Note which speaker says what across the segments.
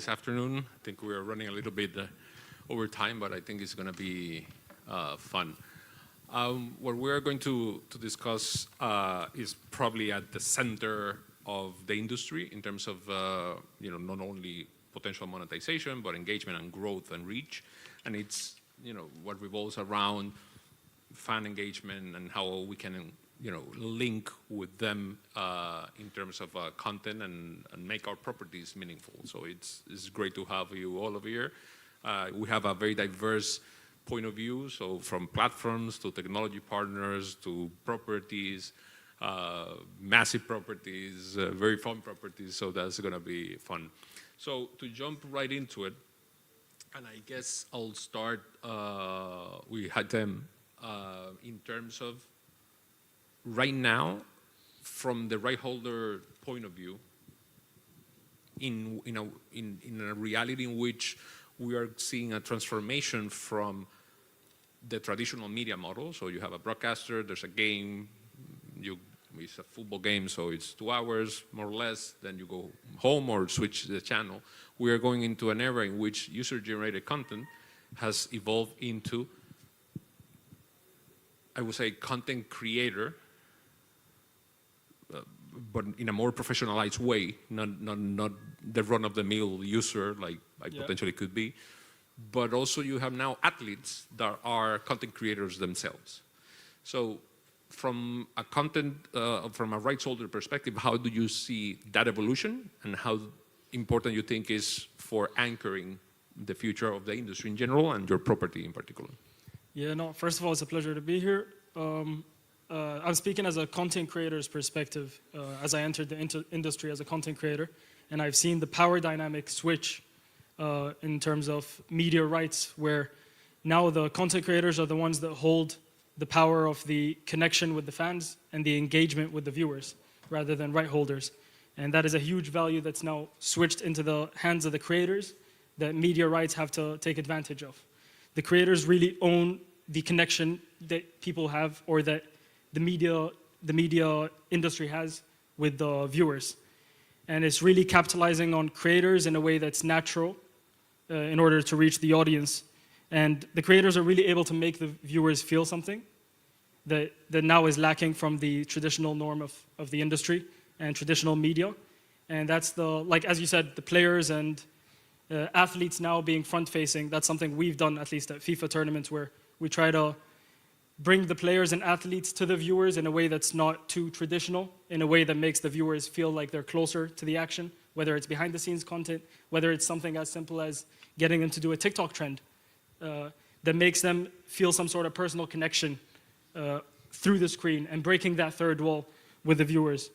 Speaker 1: this afternoon. I think we are running a little bit over time, but I think it's going to be fun. What we're going to discuss is probably at the center of the industry in terms of not only potential monetization, but engagement and growth and reach. And it's what revolves around fan engagement and how we can link with them in terms of content and make our properties meaningful. So it's great to have you all over here. We have a very diverse point of view, so from platforms to technology partners to properties, massive properties, very fun properties, so that's going to be fun. So to jump right into it, and I guess I'll start with Haytem in terms of right now, from the right holder point of view, in a reality in which we are seeing a transformation from the traditional media model. So you have a broadcaster, there's a game, it's a football game, so it's 2 hours, more or less, then you go home or switch the channel. We are going into an era in which user-generated content has evolved into, I would say, content creator, but in a more professionalized way, not the run-of-the-mill user like I potentially could be. But also you have now athletes that are content creators themselves. So from a from a rights holder perspective, how do you see that evolution and how important you think is for anchoring the future of the industry in general and your property in particular?
Speaker 2: Yeah, no, first of all, it's a pleasure to be here. I'm speaking as a content creator's perspective, as I entered the industry as a content creator, and I've seen the power dynamic switch in terms of media rights, where now the content creators are the ones that hold the power of the connection with the fans and the engagement with the viewers, rather than right holders. And that is a huge value that's now switched into the hands of the creators that media rights have to take advantage of. The creators really own the connection that people have, or that the media industry has with the viewers. And it's really capitalizing on creators in a way that's natural in order to reach the audience. And the creators are really able to make the viewers feel something that now is lacking from the traditional norm of the industry and traditional media. And that's like as you said, the players and athletes now being front-facing. That's something we've done, at least at FIFA tournaments, where we try to bring the players and athletes to the viewers in a way that's not too traditional, in a way that makes the viewers feel like they're closer to the action, whether it's behind-the-scenes content, whether it's something as simple as getting them to do a TikTok trend that makes them feel some sort of personal connection through the screen and breaking that third wall with the viewers.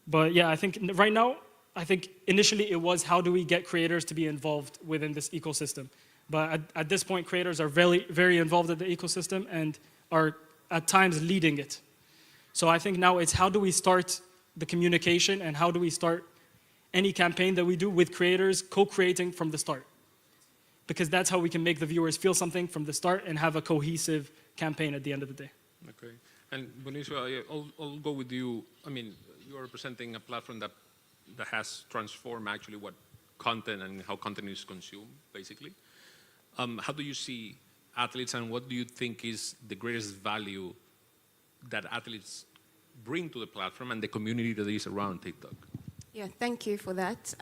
Speaker 2: But yeah, I think right now, I think initially it was how do we get creators to be involved within this ecosystem. But at this point, creators are very, very involved in the ecosystem and are at times leading it. So I think now it's how do we start the communication and how do we start any campaign that we do with creators co-creating from the start. Because that's how we can make the viewers feel something from the start and have a cohesive campaign at the end of the day.
Speaker 1: Okay. And Benicio, I'll go with you. I mean, you're representing a platform that has transformed actually what content and how content is consumed, basically. How do you see athletes, and what do you think is the greatest value that athletes bring to the platform and the community that is around TikTok?
Speaker 3: Yeah, thank you for that.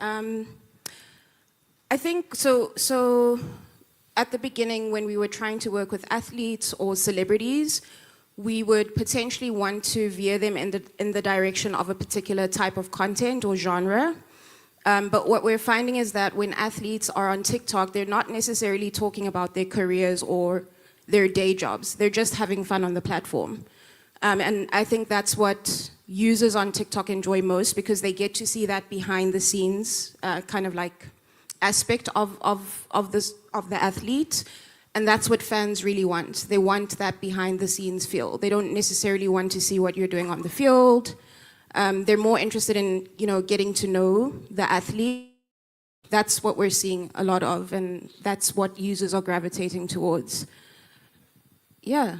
Speaker 3: I think so at the beginning, when we were trying to work with athletes or celebrities, we would potentially want to veer them in the direction of a particular type of content or genre. But what we're finding is that when athletes are on TikTok, they're not necessarily talking about their careers or their day jobs. They're just having fun on the platform. And I think that's what users on TikTok enjoy most, because they get to see that behind the scenes kind of like aspect of the athlete. And that's what fans really want. They want that behind the scenes feel. They don't necessarily want to see what you're doing on the field. They're more interested in, getting to know the athlete. That's what we're seeing a lot of, and that's what users are gravitating towards. Yeah.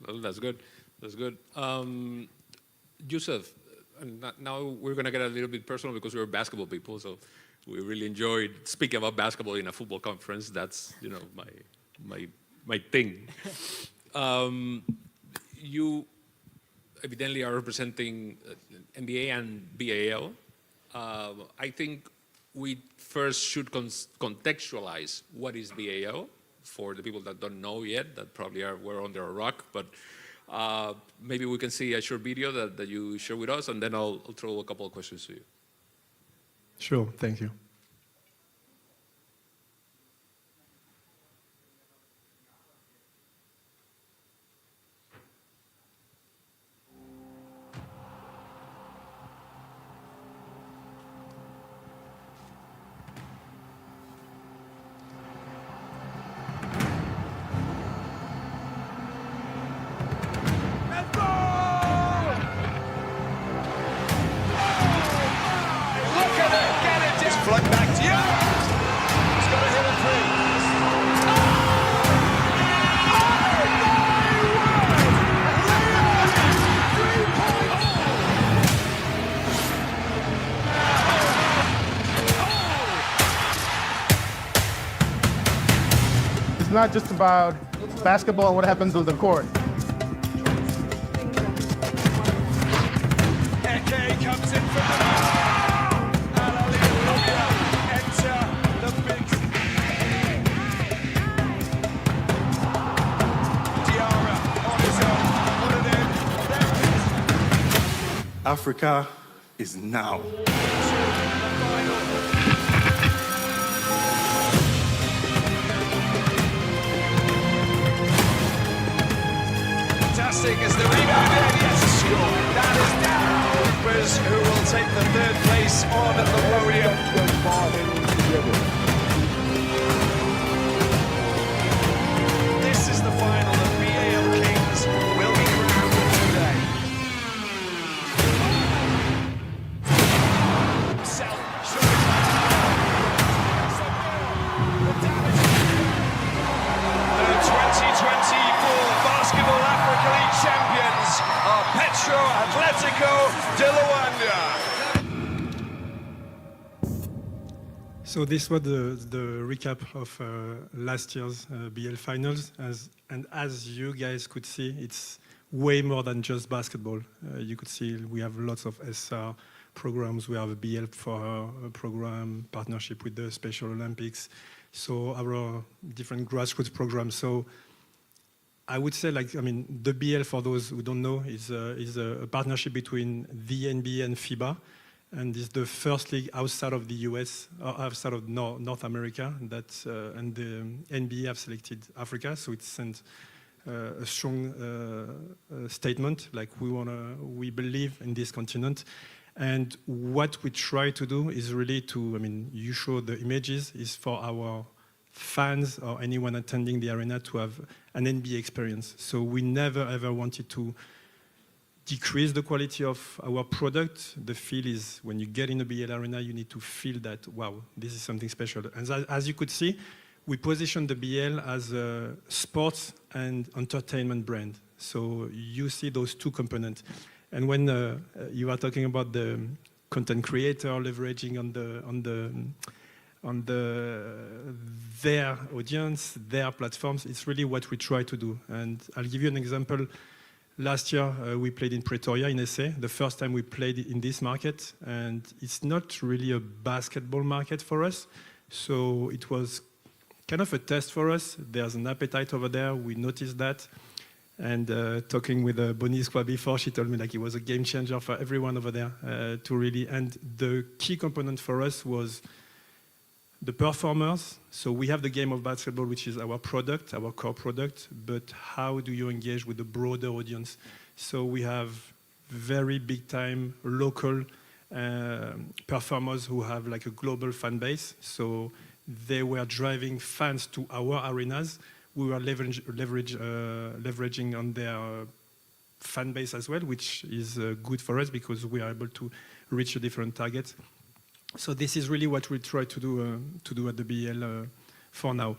Speaker 1: Well, that's good. That's good. Youcef, and now we're going to get a little bit personal because we're basketball people. So we really enjoyed speaking about basketball in a football conference. That's, you know, my thing. You evidently are representing NBA and BAL. I think we first should contextualize what is BAL for the people that don't know yet, that probably were under a rock, but maybe we can see a short video that you share with us, and then I'll throw a couple of questions to you.
Speaker 4: Sure, thank you.
Speaker 5: Flood back to you. He's got to hit a three.
Speaker 6: It's not just about basketball and what happens on the court.
Speaker 5: Eke comes in from the
Speaker 7: Africa is now.
Speaker 5: Fantastic as the rebound and yes, score. That is down. Clippers who will take the third place on the podium. This is the final. The BAL Kings will be crowned today. The 2024 Basketball Africa League champions are Petro Atletico de Luanda.
Speaker 4: So this was the recap of last year's BL finals, and as you guys could see, it's way more than just basketball. You could see we have lots of SR programs. We have a BL for a program, partnership with the Special Olympics, so our different grassroots programs. So I would say, the BL, for those who don't know, is a partnership between the NBA and FIBA. And it's the first league outside of the US, or outside of North America, and the NBA have selected Africa, so it sends a strong statement, like we believe in this continent. And what we try to do is really you show the images, is for our fans or anyone attending the arena to have an NBA experience. So we never ever wanted to decrease the quality of our product. The feel is when you get in a BL arena, you need to feel that, wow, this is something special. And as you could see, we position the BL as a sports and entertainment brand. So you see those two components. And when you are talking about the content creator leveraging on their audience, their platforms, it's really what we try to do. And I'll give you an example. Last year, we played in Pretoria, in SA, the first time we played in this market, and it's not really a basketball market for us, so it was kind of a test for us. There's an appetite over there, we noticed that, and talking with Bonnie Squad before, she told me like it was a game changer for everyone over there to really, and the key component for us was the performers. So we have the game of basketball, which is our product, our core product, but how do you engage with the broader audience? So we have very big time local performers who have like a global fan base. So they were driving fans to our arenas. We were leveraging on their fan base as well, which is good for us because we are able to reach a different target. So this is really what we try to do at the BL for now.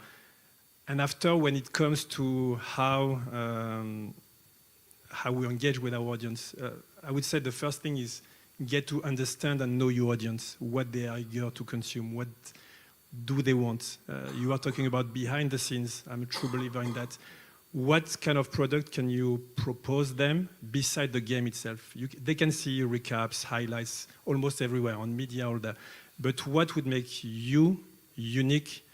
Speaker 4: And after, when it comes to how we engage with our audience, I would say the first thing is get to understand and know your audience, what they are eager to consume, what do they want. You are talking about behind the scenes. I'm a true believer in that. What kind of product can you propose them beside the game itself? They can see recaps, highlights, almost everywhere on media, all that. But what would make you unique?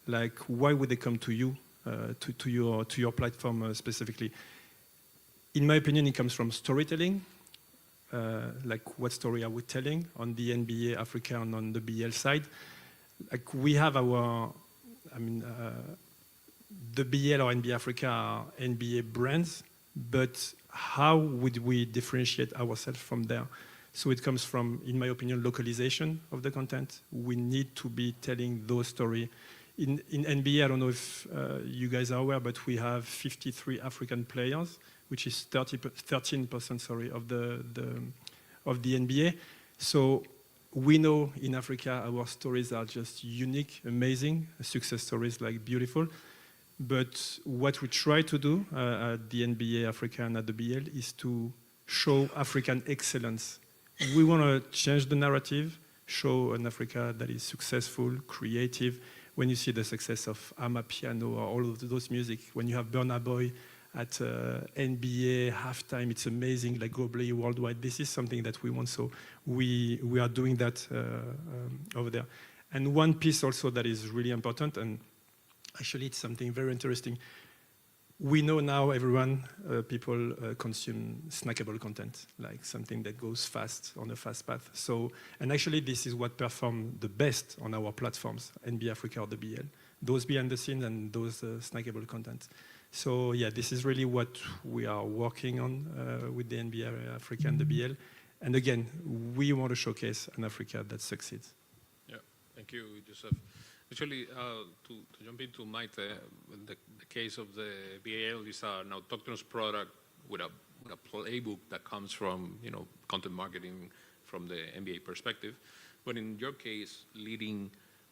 Speaker 4: Like, why would they come to you, to your platform specifically? In my opinion, it comes from storytelling. Like, what story are we telling on the NBA Africa and on the BL side? Like, we have our, the BL or NBA Africa are NBA brands, but how would we differentiate ourselves from there? So it comes from, in my opinion, localization of the content. We need to be telling those stories. In NBA, I don't know if you guys are aware, but we have 53 African players, which is 13% of the NBA. So we know in Africa our stories are just unique, amazing, success stories, like beautiful. But what we try to do at the NBA Africa and at the BL is to show African excellence. We want to change the narrative, show an Africa that is successful, creative. When you see the success of Amapiano or all of those music, when you have Burna Boy at NBA halftime, it's amazing, like globally, worldwide. This is something that we want, so we are doing that over there. And one piece also that is really important, and actually it's something very interesting. We know now everyone, people consume snackable content, like something that goes fast, on a fast path. So, and actually this is what perform the best on our platforms, NBA Africa or the BL. Those behind the scenes and those snackable content. So yeah, this is really what we are working on with the NBA Africa and the BL. And again, we want to showcase an Africa that succeeds.
Speaker 1: Yeah, thank you, Youcef. Actually, to jump into Maite, the case of the BAL is an autochthonous product with a playbook that comes from, content marketing from the NBA perspective. But in your case, leading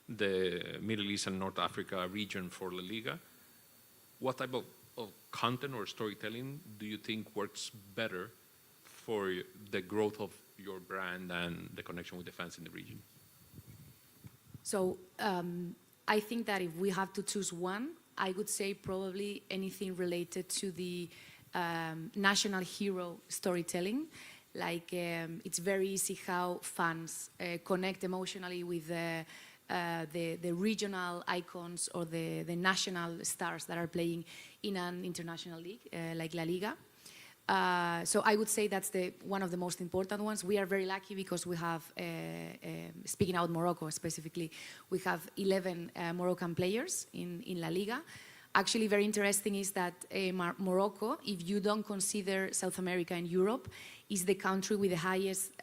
Speaker 1: the Middle East and North Africa region for LaLiga, what type of content or storytelling do you think works better for the growth of your brand and the connection with the fans in the region?
Speaker 8: So I think that if we have to choose one, I would say probably anything related to the national hero storytelling. Like it's very easy how fans connect emotionally with the regional icons or the national stars that are playing in an international league like LaLiga. So I would say that's one of the most important ones. We are very lucky because we have, speaking about Morocco specifically, we have 11 Moroccan players in LaLiga. Actually, very interesting is that Morocco, if you don't consider South America and Europe, is the country with the highest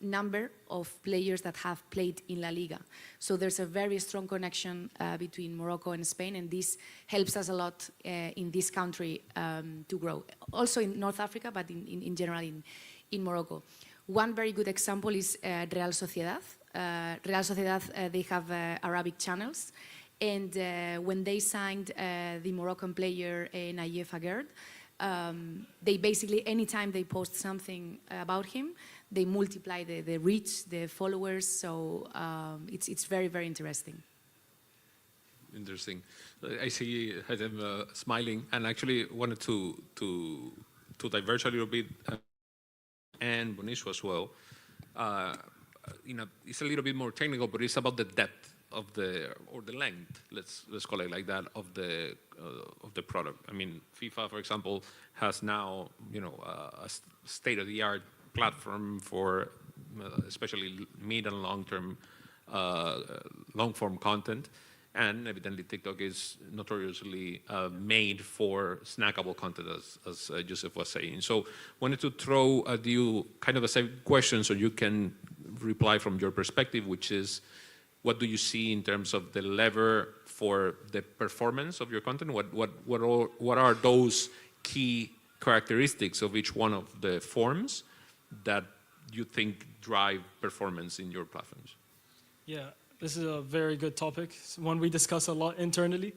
Speaker 8: number of players that have played in LaLiga. So there's a very strong connection between Morocco and Spain, and this helps us a lot in this country to grow. Also in North Africa, but in general in Morocco. One very good example is Real Sociedad. Real Sociedad, they have Arabic channels. And when they signed the Moroccan player Youcef, they basically, anytime they post something about him, they multiply the reach, the followers. So it's very, very interesting.
Speaker 1: Interesting. I see Haytem smiling, and actually wanted to diverge a little bit, and Bonicio as well. It's a little bit more technical, but it's about the depth of the length, let's call it like that, of the product. I mean, FIFA, for example, has now a state-of-the-art platform for especially mid and long-term long-form content, and evidently TikTok is notoriously made for snackable content, as Youcef was saying. So wanted to throw at you kind of a same question so you can reply from your perspective, which is, what do you see in terms of the lever for the performance of your content? What are those key characteristics of each one of the forms that you think drive performance in your platforms?
Speaker 2: Yeah, this is a very good topic. It's one we discuss a lot internally.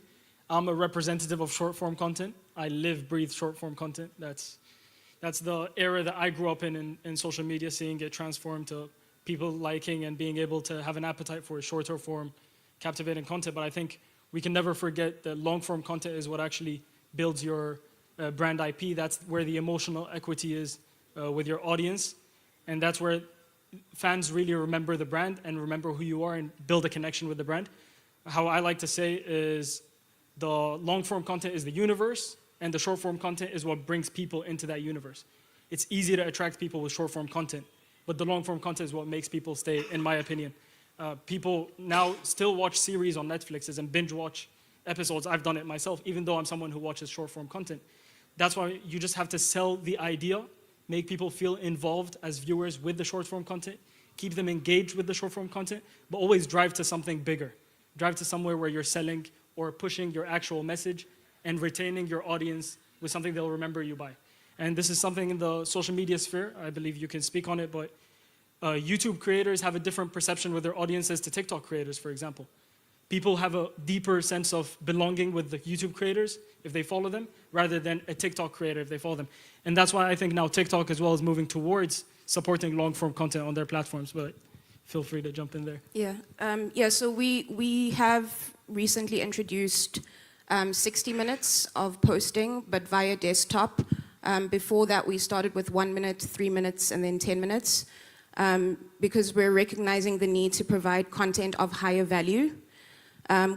Speaker 2: I'm a representative of short-form content. I live, breathe short-form content. That's That's the era that I grew up in social media, seeing it transform to people liking and being able to have an appetite for shorter form, captivating content. But I think we can never forget that long form content is what actually builds your brand IP. That's where the emotional equity is with your audience. And that's where fans really remember the brand and remember who you are and build a connection with the brand. How I like to say is the long form content is the universe and the short form content is what brings people into that universe. It's easy to attract people with short form content, but the long form content is what makes people stay, in my opinion. People now still watch series on Netflix and binge watch episodes. I've done it myself, even though I'm someone who watches short form content. That's why you just have to sell the idea, make people feel involved as viewers with the short form content, keep them engaged with the short form content, but always drive to something bigger. Drive to somewhere where you're selling or pushing your actual message and retaining your audience with something they'll remember you by. And this is something in the social media sphere. I believe you can speak on it, but YouTube creators have a different perception with their audiences to TikTok creators, for example. People have a deeper sense of belonging with the YouTube creators if they follow them, rather than a TikTok creator if they follow them. And that's why I think now TikTok as well is moving towards supporting long-form content on their platforms, but feel free to jump in there.
Speaker 3: Yeah, so we have recently introduced 60 minutes of posting, but via desktop. Before that, we started with 1 minute, 3 minutes, and then 10 minutes, because we're recognizing the need to provide content of higher value.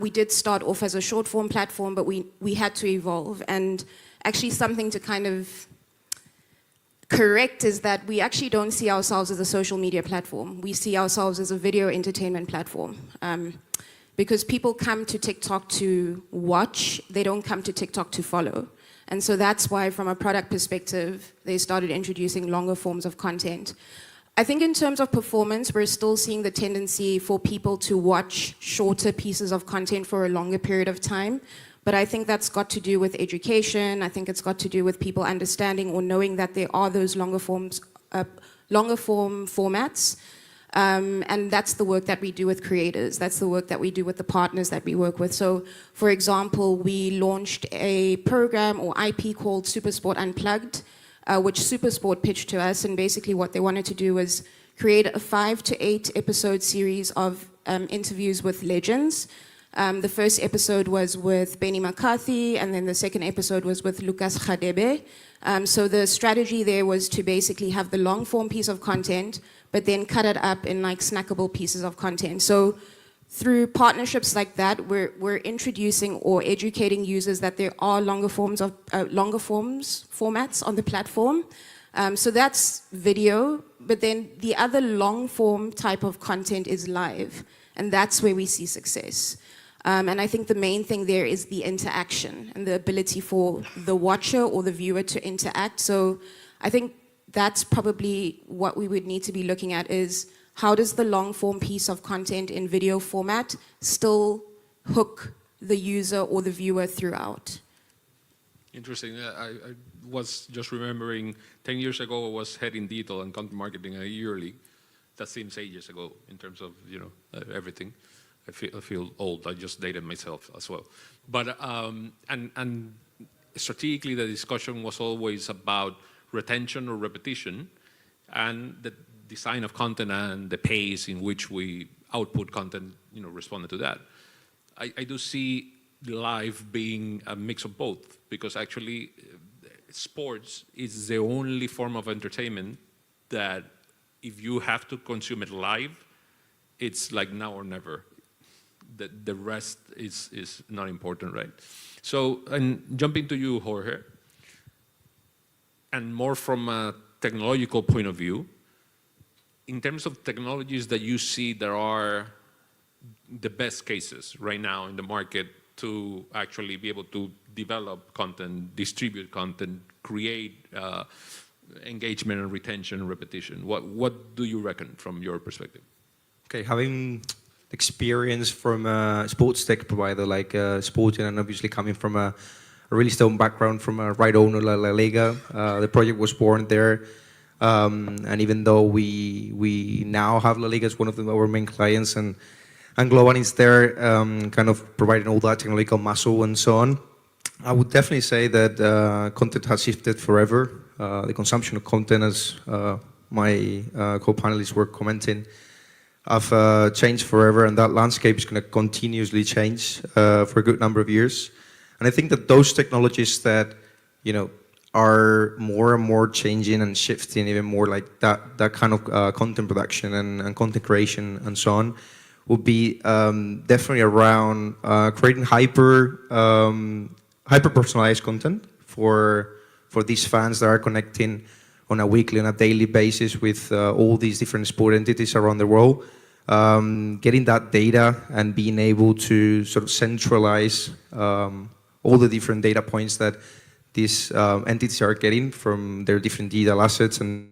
Speaker 3: We did start off as a short form platform, but we had to evolve. And actually something to kind of correct is that we actually don't see ourselves as a social media platform. We see ourselves as a video entertainment platform. Because people come to TikTok to watch, they don't come to TikTok to follow. And so that's why, from a product perspective, they started introducing longer forms of content. I think in terms of performance, we're still seeing the tendency for people to watch shorter pieces of content for a longer period of time. But I think that's got to do with education. I think it's got to do with people understanding or knowing that there are those longer form formats. And that's the work that we do with creators. That's the work that we do with the partners that we work with. So, for example, we launched a program or IP called Supersport Unplugged, which Supersport pitched to us. And basically what they wanted to do was create a 5 to 8 episode series of interviews with legends. The first episode was with Benny McCarthy, and then the second episode was with Lucas Radebe. So the strategy there was to basically have the long form piece of content, but then cut it up in like snackable pieces of content. So through partnerships like that, we're introducing or educating users that there are longer formats on the platform. So that's video, but then the other long form type of content is live, and that's where we see success. And I think the main thing there is the interaction and the ability for the watcher or the viewer to interact. So I think that's probably what we would need to be looking at is how does the long form piece of content in video format still hook the user or the viewer throughout?
Speaker 1: Interesting. I was just remembering 10 years ago I was heading digital and content marketing at a yearly. That seems ages ago in terms of everything. I feel old. I just dated myself as well. But and strategically, the discussion was always about retention or repetition, and the design of content and the pace in which we output content, responded to that. I do see live being a mix of both, because actually, sports is the only form of entertainment that, if you have to consume it live, it's like now or never. The rest is not important, right? So, and jumping to you, Jorge, and more from a technological point of view, in terms of technologies that you see that are the best cases right now in the market to actually be able to develop content, distribute content, create engagement and retention and repetition, what do you reckon from your perspective?
Speaker 9: Okay, having experience from a sports tech provider like Sportian, and obviously coming from a really strong background from a right owner like LaLiga. The project was born there, and even though we now have LaLiga as one of our main clients, and Globan is there kind of providing all that technological muscle and so on, I would definitely say that content has shifted forever. the consumption of content, as my co-panelists were commenting, have changed forever, and that landscape is going to continuously change for a good number of years. And I think that those technologies that, you know, are more and more changing and shifting even more, like that kind of content production and content creation and so on, will be definitely around creating hyper personalized content for these fans that are connecting on a weekly, on a daily basis with all these different sport entities around the world. Getting that data and being able to sort of centralize all the different data points that these entities are getting from their different digital assets and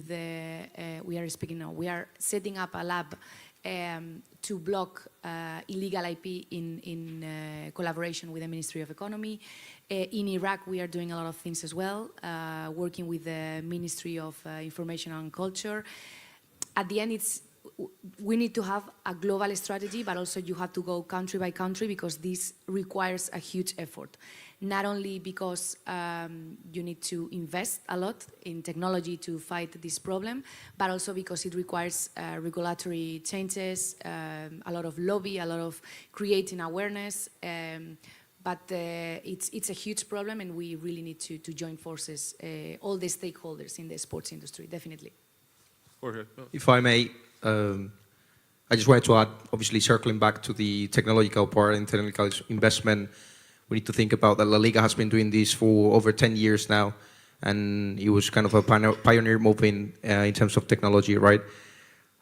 Speaker 8: with the, we are speaking now, we are setting up a lab to block illegal IP in collaboration with the Ministry of Economy. In Iraq, we are doing a lot of things as well, working with the Ministry of Information and Culture. At the end, we need to have a global strategy, but also you have to go country by country because this requires a huge effort. Not only because you need to invest a lot in technology to fight this problem, but also because it requires regulatory changes, a lot of lobby, a lot of creating awareness. But it's a huge problem, and we really need to join forces, all the stakeholders in the sports industry, definitely.
Speaker 1: Jorge.
Speaker 9: If I may, I just wanted to add, obviously circling back to the technological part and technical investment, we need to think about that LaLiga has been doing this for over 10 years now, and it was kind of a pioneer movement in terms of technology, right?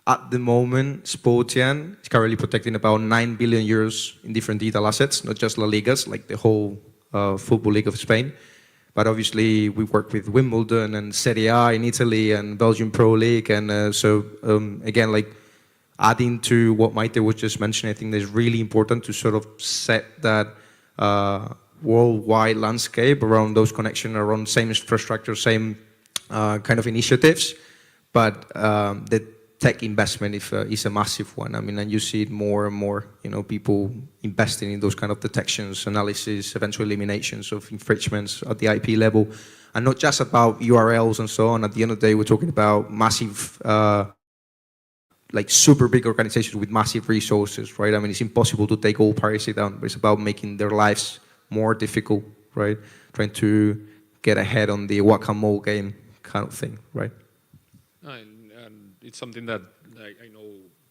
Speaker 9: At the moment, Sportian is currently protecting about 9 billion euros in different digital assets, not just LaLigas, like the whole Football League of Spain. But obviously, we work with Wimbledon and Serie A in Italy and Belgian Pro League. And so, again, like adding to what Maite was just mentioning, I think it's really important to sort of set that worldwide landscape around those connections, around same infrastructure, same kind of initiatives. But the tech investment is a massive one. I mean, and you see it more and more, you know, people investing in those kind of detections, analysis, eventual eliminations of infringements at the IP level. And not just about URLs and so on. At the end of the day, we're talking about massive, like super big organizations with massive resources, right? I mean, it's impossible to take all piracy down, but it's about making their lives more difficult, right? Trying to get ahead on the whack-a-mole game kind of thing, right?
Speaker 1: And it's something that I know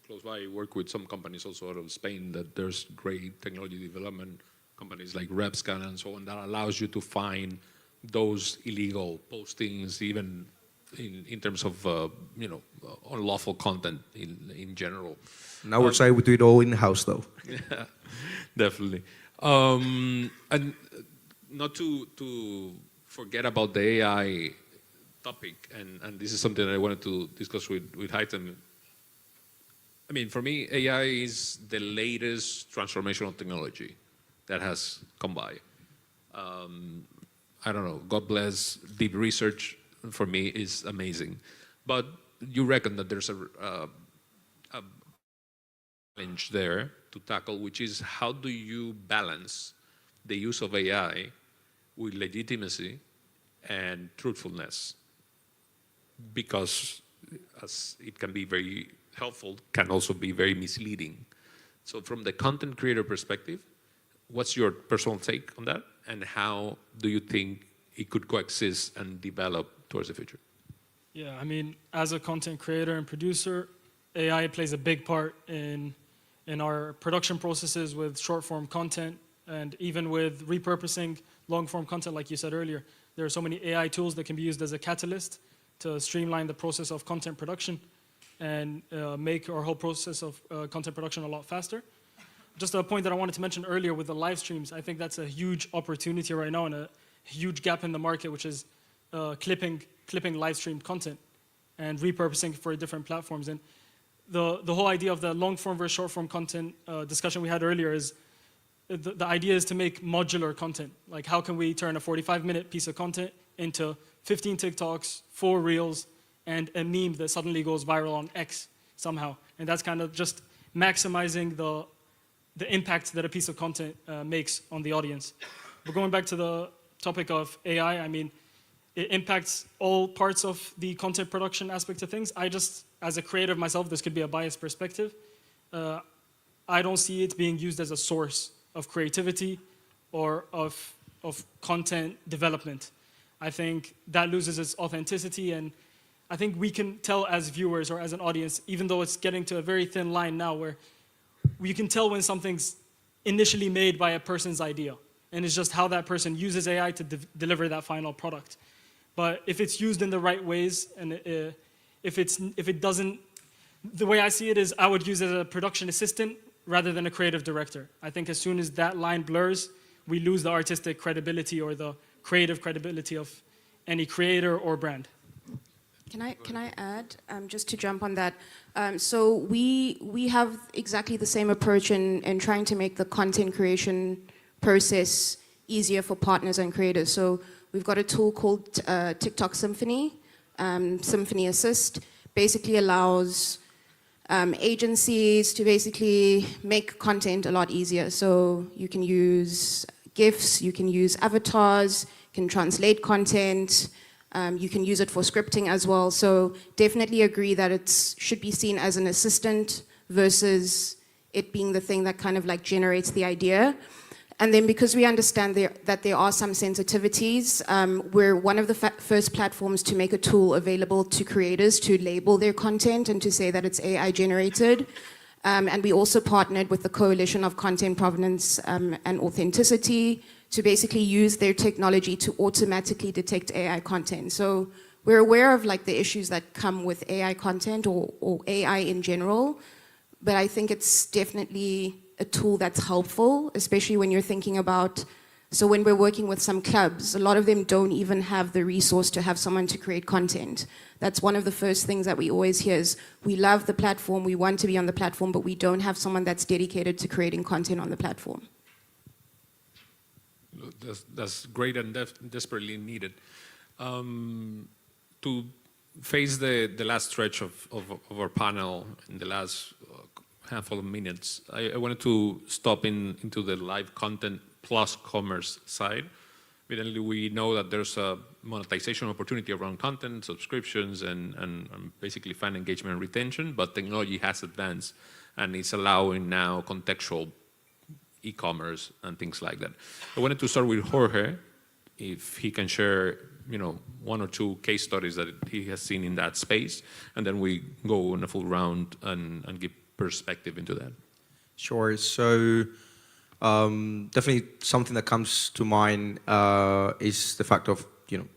Speaker 1: close by. I work with some companies also out of Spain that there's great technology development companies like RepScan and so on that allows you to find those illegal postings, even in terms of you know, unlawful content in general.
Speaker 9: Now we're saying we do it all in-house though.
Speaker 1: Yeah, definitely. And not to forget about the AI topic, and this is something that I wanted to discuss with Haytem. I mean, for me, AI is the latest transformational technology that has come by. I don't know, God bless deep research, for me is amazing. But you reckon that there's a challenge there to tackle, which is how do you balance the use of AI with legitimacy and truthfulness? Because as it can be very helpful, can also be very misleading. So from the content creator perspective, what's your personal take on that? And how do you think it could coexist and develop towards the future?
Speaker 2: Yeah, I mean, as a content creator and producer, AI plays a big part in our production processes with short-form content and even with repurposing long-form content, like you said earlier. There are so many AI tools that can be used as a catalyst to streamline the process of content production and make our whole process of content production a lot faster. Just a point that I wanted to mention earlier with the live streams, I think that's a huge opportunity right now and a huge gap in the market, which is clipping live streamed content and repurposing for different platforms. And the whole idea of the long form versus short form content discussion we had earlier is the idea is to make modular content. Like how can we turn a 45-minute piece of content into 15 TikToks, 4 Reels, and a meme that suddenly goes viral on X somehow. And that's kind of just maximizing the impact that a piece of content makes on the audience. But going back to the topic of AI, I mean, it impacts all parts of the content production aspect of things. I just, as a creator myself, this could be a biased perspective. I don't see it being used as a source of creativity or of content development. I think that loses its authenticity, and I think we can tell as viewers or as an audience, even though it's getting to a very thin line now where we can tell when something's initially made by a person's idea, and it's just how that person uses AI to deliver that final product. But if it's used in the right ways, and if it doesn't, the way I see it is I would use it as a production assistant rather than a creative director. I think as soon as that line blurs, we lose the artistic credibility or the creative credibility of any creator or brand.
Speaker 3: Can I add, just to jump on that? So we have exactly the same approach in trying to make the content creation process easier for partners and creators. So we've got a tool called TikTok Symphony, Symphony Assist. Basically allows agencies to basically make content a lot easier. So you can use GIFs, you can use avatars, you can translate content, you can use it for scripting as well. So definitely agree that it should be seen as an assistant versus it being the thing that kind of like generates the idea. And then because we understand that there are some sensitivities, we're one of the first platforms to make a tool available to creators to label their content and to say that it's AI generated. And we also partnered with the Coalition of Content Provenance and Authenticity to basically use their technology to automatically detect AI content. So we're aware of like the issues that come with AI content or AI in general, but I think it's definitely a tool that's helpful, especially when you're thinking about, so when we're working with some clubs, a lot of them don't even have the resource to have someone to create content. That's one of the first things that we always hear is, we love the platform, we want to be on the platform, but we don't have someone that's dedicated to creating content on the platform.
Speaker 1: That's great and desperately needed. To face the last stretch of our panel in the last handful of minutes, I wanted to stop into the live content plus commerce side. Evidently, we know that there's a monetization opportunity around content, subscriptions, and basically fan engagement and retention, but technology has advanced and it's allowing now contextual e-commerce and things like that. I wanted to start with Jorge, if he can share, one or two case studies that he has seen in that space, and then we go on a full round and give perspective into that.
Speaker 9: Sure. So definitely something that comes to mind is the fact of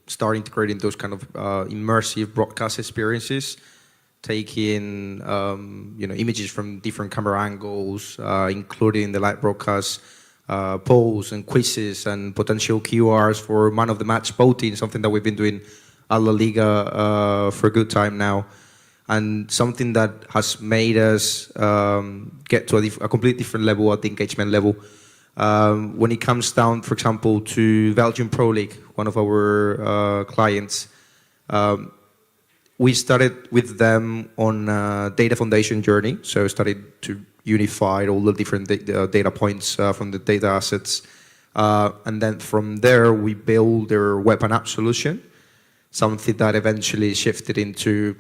Speaker 9: start integrating those kind of immersive broadcast experiences, taking images from different camera angles, including the live broadcast polls and quizzes and potential QRs for man of the match voting, something that we've been doing at LaLiga for a good time now. And something that has made us get to a completely different level at the engagement level. When it comes down, for example, to Belgian Pro League, one of our clients, we started with them on a data foundation journey. So started to unify all the different data points from the data assets. And then from there, we built their web and app solution, something that eventually shifted into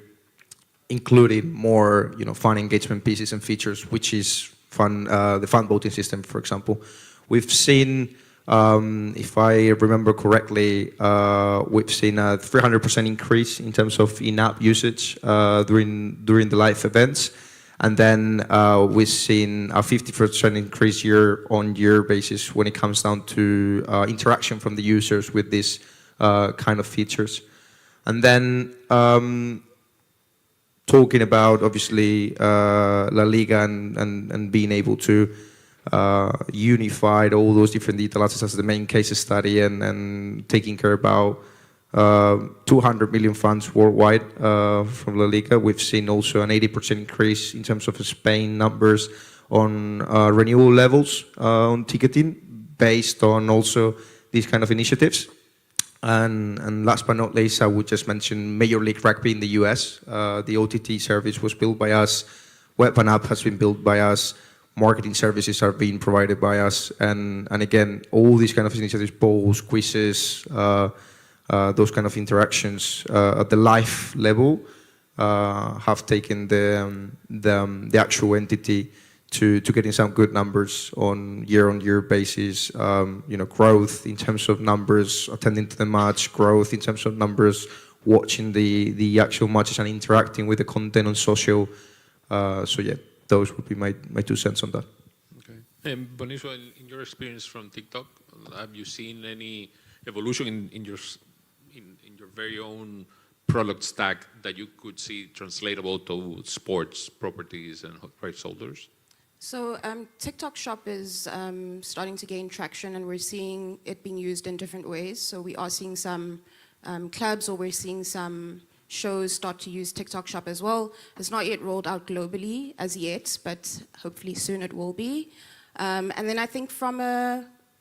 Speaker 9: including more, fun engagement pieces and features, which is the fan voting system, for example. We've seen, if I remember correctly, we've seen a 300% increase in terms of in-app usage during the live events, and then we've seen a 50% increase year-on-year basis when it comes down to interaction from the users with these kind of features, and then. Talking about obviously LaLiga and being able to unify all those different detail assets as the main case study and taking care about 200 million fans worldwide from LaLiga. We've seen also an 80% increase in terms of Spain numbers on renewal levels on ticketing based on also these kind of initiatives. And last but not least, I would just mention Major League Rugby in the US. The OTT service was built by us. Web and app has been built by us. Marketing services are being provided by us. And again, all these kind of initiatives, polls, quizzes, those kind of interactions at the live level have taken the actual entity to getting some good numbers on year-on-year basis, growth in terms of numbers, attending to the match, growth in terms of numbers, watching the actual matches and interacting with the content on social. So yeah, those would be my 2 cents on that.
Speaker 1: Okay. And Bonicio, in your experience from TikTok, have you seen any evolution in your very own product stack that you could see translatable to sports properties and rights holders?
Speaker 3: So TikTok Shop is starting to gain traction, and we're seeing it being used in different ways. So we are seeing some clubs, or we're seeing some shows start to use TikTok Shop as well. It's not yet rolled out globally as yet, but hopefully soon it will be. And then I think from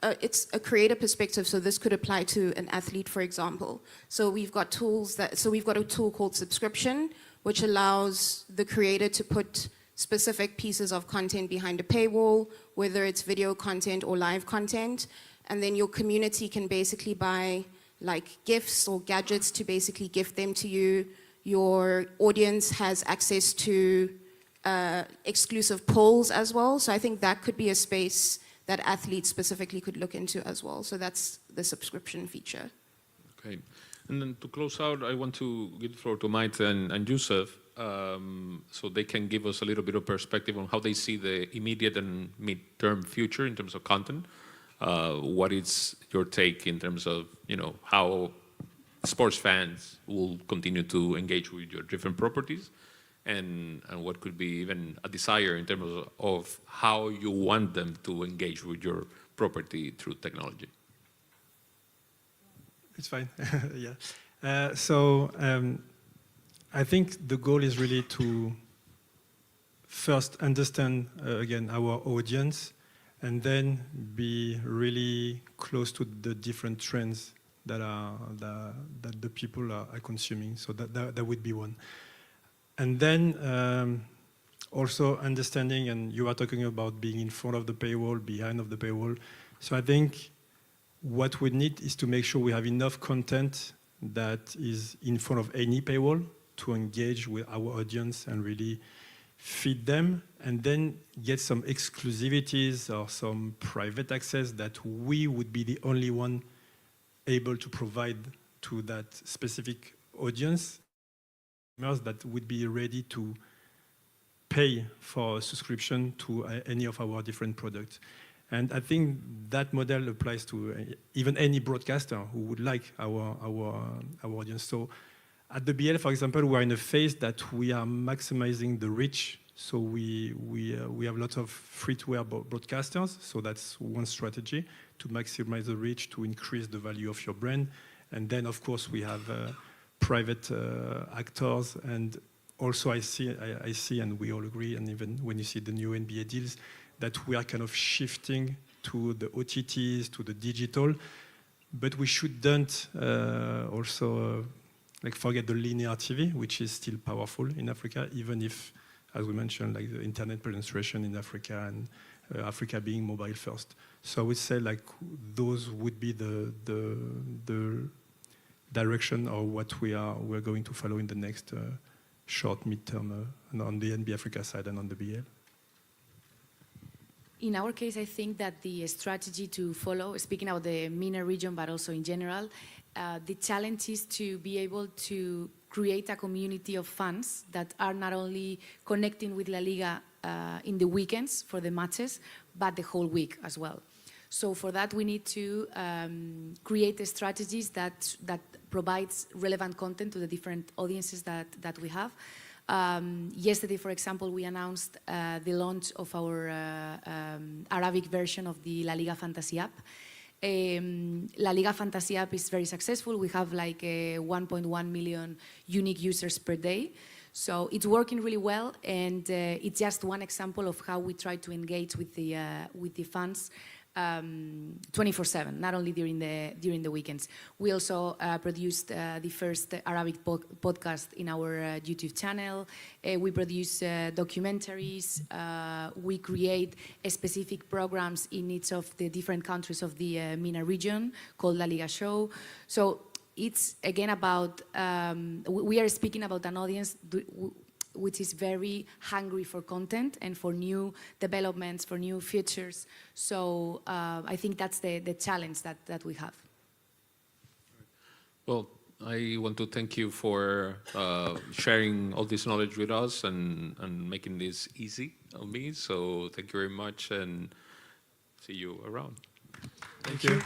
Speaker 3: it's a creator perspective, so this could apply to an athlete, for example. So we've got we've got a tool called Subscription, which allows the creator to put specific pieces of content behind a paywall, whether it's video content or live content. And then your community can basically buy like gifts or gadgets to basically gift them to you. Your audience has access to exclusive polls as well. So I think that could be a space that athletes specifically could look into as well. So that's the subscription feature.
Speaker 1: Okay. And then to close out, I want to give the floor to Maite and Youcef, so they can give us a little bit of perspective on how they see the immediate and mid-term future in terms of content. What is your take in terms of, how sports fans will continue to engage with your different properties, and what could be even a desire in terms of how you want them to engage with your property through technology?
Speaker 4: It's fine. Yeah. I think the goal is really to first understand, again, our audience, and then be really close to the different trends that the people are consuming. So that would be one. And then also understanding, and you are talking about being in front of the paywall, behind of the paywall. So I think what we need is to make sure we have enough content that is in front of any paywall to engage with our audience and really feed them, and then get some exclusivities or some private access that we would be the only one able to provide to that specific audience that would be ready to pay for a subscription to any of our different products. And I think that model applies to even any broadcaster who would like our audience. So at the BL, for example, we are in a phase that we are maximizing the reach. So we have lots of free-to-air broadcasters. So that's one strategy, to maximize the reach, to increase the value of your brand. And then, of course, we have private actors. And also I see, and we all agree, and even when you see the new NBA deals, that we are kind of shifting to the OTTs, to the digital. But we shouldn't also forget the linear TV, which is still powerful in Africa, even if, as we mentioned, like the internet penetration in Africa, and Africa being mobile first. So I would say those would be the direction or what we're going to follow in the next short, midterm on the NB Africa side and on the BL.
Speaker 8: In our case, I think that the strategy to follow, speaking about the MENA region, but also in general, the challenge is to be able to create a community of fans that are not only connecting with LaLiga in the weekends for the matches, but the whole week as well. So for that, we need to create strategies that provides relevant content to the different audiences that we have. Yesterday, for example, we announced the launch of our Arabic version of the LaLiga Fantasy app. LaLiga Fantasy app is very successful. We have 1.1 million unique users per day. So it's working really well, and it's just one example of how we try to engage with the fans 24/7, not only during the weekends. We also produced the first Arabic podcast in our YouTube channel. We produce documentaries. We create specific programs in each of the different countries of the MENA region called LaLiga Show. So it's again about, we are speaking about an audience which is very hungry for content and for new developments, for new features. So I think that's the challenge that we have.
Speaker 1: Well, I want to thank you for sharing all this knowledge with us and making this easy on me. So thank you very much, and see you around.
Speaker 4: Thank you.